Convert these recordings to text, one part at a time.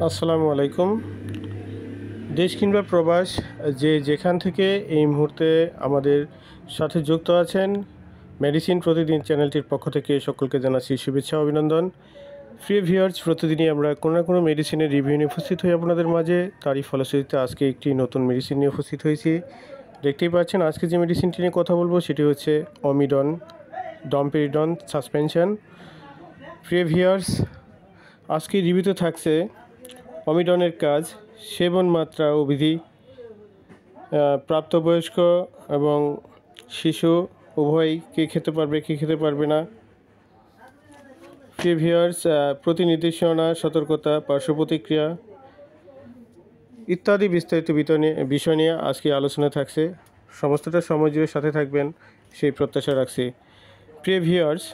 আসসালামু আলাইকুম। দেশ কিংবা প্রবাস যেখান থেকে এই মুহূর্তে আমাদের সাথে যুক্ত আছেন, মেডিসিন প্রতিদিন চ্যানেলটির পক্ষ থেকে সকলকে জানাচ্ছি শুভেচ্ছা অভিনন্দন। প্রিয় ভিউয়ার্স, প্রতিদিনই আমরা কোনো না কোনো মেডিসিনের রিভিউ নিয়ে উপস্থিত হই আপনাদের মাঝে। তারই ফলশ্রুতিতে আজকে একটি নতুন মেডিসিন নিয়ে উপস্থিত হয়েছি। দেখতেই পাচ্ছেন আজকে যে মেডিসিনটি নিয়ে কথা বলবো সেটি হচ্ছে অমিডন ডমপেরিডন সাসপেনশন। প্রিয় ভিউয়ার্স, আজকে রিভিউতে থাকছে অমিডনের কাজ, সেবন মাত্রা ও বিধি, প্রাপ্তবয়স্ক এবং শিশু উভয়ই কে খেতে পারবে কে খেতে পারবে না, প্রিয় ভিউয়ার্স, প্রতি নির্দেশনা, সতর্কতা, পার্শ্ব প্রতিক্রিয়া ইত্যাদি বিস্তারিত বিষয় নিয়ে আজকে আলোচনা থাকছে। সমস্তটা সময় জুড়ে সাথে থাকবেন সেই প্রত্যাশা রাখছি। প্রিয় ভিউয়ার্স,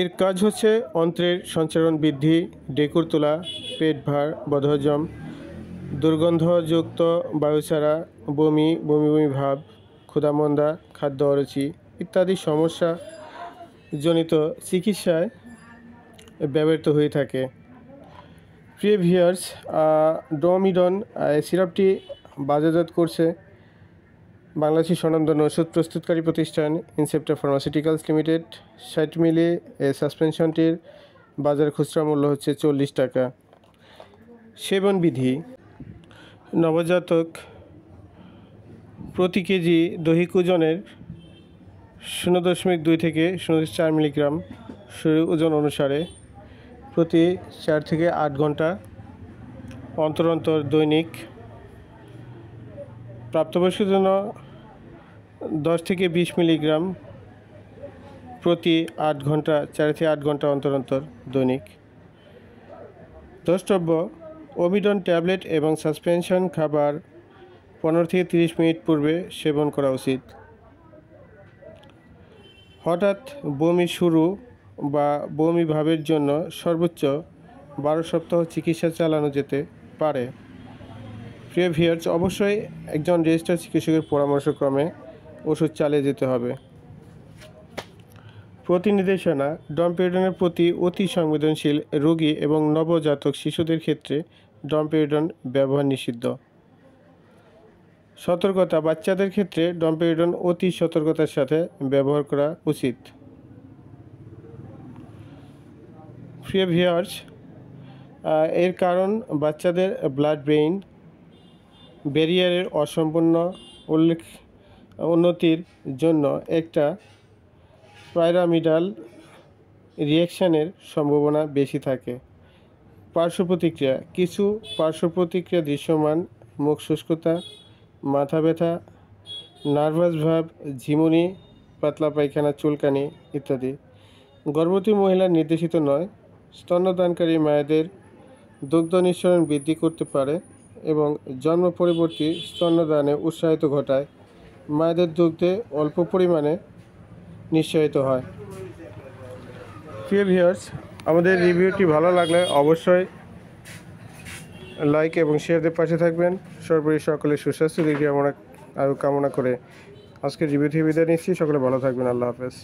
এর কাজ হচ্ছে অন্ত্রের সঞ্চারণ বৃদ্ধি, ডেকুর তোলা, পেট ভার, বদহজম, দুর্গন্ধযুক্ত বায়ু ছাড়া, বমি বমি ভাব, ক্ষুধামন্দা, খাদ্য অরুচি ইত্যাদি সমস্যা জনিত চিকিৎসায় ব্যবহৃত হয়ে থাকে। প্রিয় ভিউয়ার্স, ডমিডন সিরাপটি বাজারজাত করছে বাংলাদেশের স্বনামধন্য ওষুধ প্রস্তুতকারী প্রতিষ্ঠান ইনসেপ্টা ফার্মাসিউটিক্যালস লিমিটেড। 60 মিলি সাসপেনশনটির বাজার খুচরা মূল্য হচ্ছে 40 টাকা। সেবন বিধি: নবজাতক প্রতি কেজি দৈহিক ওজনের 0.2 থেকে 0.4 মিলিগ্রাম শরীর ওজন অনুসারে প্রতি 4 থেকে 8 ঘন্টা অন্তর অন্তর দৈনিক। প্রাপ্তবয়স্কের জন্য 10 থেকে 20 মিলিগ্রাম প্রতি 8 ঘন্টা, 4 থেকে 8 ঘন্টা অন্তর অন্তর দৈনিক। দ্রষ্টব্য: অমিডন ট্যাবলেট এবং সাসপেনশন খাবার 15 থেকে 30 মিনিট পূর্বে সেবন করা উচিত। হঠাৎ বমি শুরু বা বমি ভাবের জন্য সর্বোচ্চ 12 সপ্তাহ চিকিৎসা চালানো যেতে পারে। প্রিয় ভিউয়ার্স, অবশ্যই একজন রেজিস্টার্ড চিকিৎসকের পরামর্শক্রমে ওষুধ চালিয়ে যেতে হবে। প্রতি নির্দেশনা: ডমপেরিডনের প্রতি অতি সংবেদনশীল রোগী এবং নবজাতক শিশুদের ক্ষেত্রে ডমপেরিডন ব্যবহার নিষিদ্ধ। সতর্কতা: বাচ্চাদের ক্ষেত্রে ডমপেরিডন অতি সতর্কতার সাথে ব্যবহার করা উচিত। প্রিয় ভিউয়ার্স, এর কারণ বাচ্চাদের ব্লাড ব্রেইন ব্যারিয়ারের অসম্পূর্ণ উন্নতির জন্য একটা পাইরামিডাল রিঅ্যাকশনের সম্ভাবনা বেশি থাকে। পার্শ্ব প্রতিক্রিয়া: কিছু পার্শ্ব প্রতিক্রিয়া দৃশ্যমান: মুখ শুষ্কতা, মাথা ব্যথা, নার্ভাস ভাব, ঝিমুনি, পাতলা পায়খানা, চুলকানি ইত্যাদি। গর্ভবতী মহিলার নির্দেশিত নয়। স্তন্যদানকারী মায়েদের দুগ্ধ নিঃসরণ বৃদ্ধি করতে পারে এবং জন্ম পরবর্তী স্তন্যদানে উৎসাহিত ঘটায়। মায়েদের দুগ্ধে অল্প পরিমাণে নিঃসারিত হয়। প্রিয় ভিউয়ার্স, আমাদের রিভিউটি ভালো লাগলে অবশ্যই লাইক এবং শেয়ারের পাশে থাকবেন। সর্বোপরি সকলের সুস্বাস্থ্য দিকে আমরা আরও কামনা করে আজকের রিভিউ থেকে বিদায় নিচ্ছি। সকলে ভালো থাকবেন। আল্লাহ হাফেজ।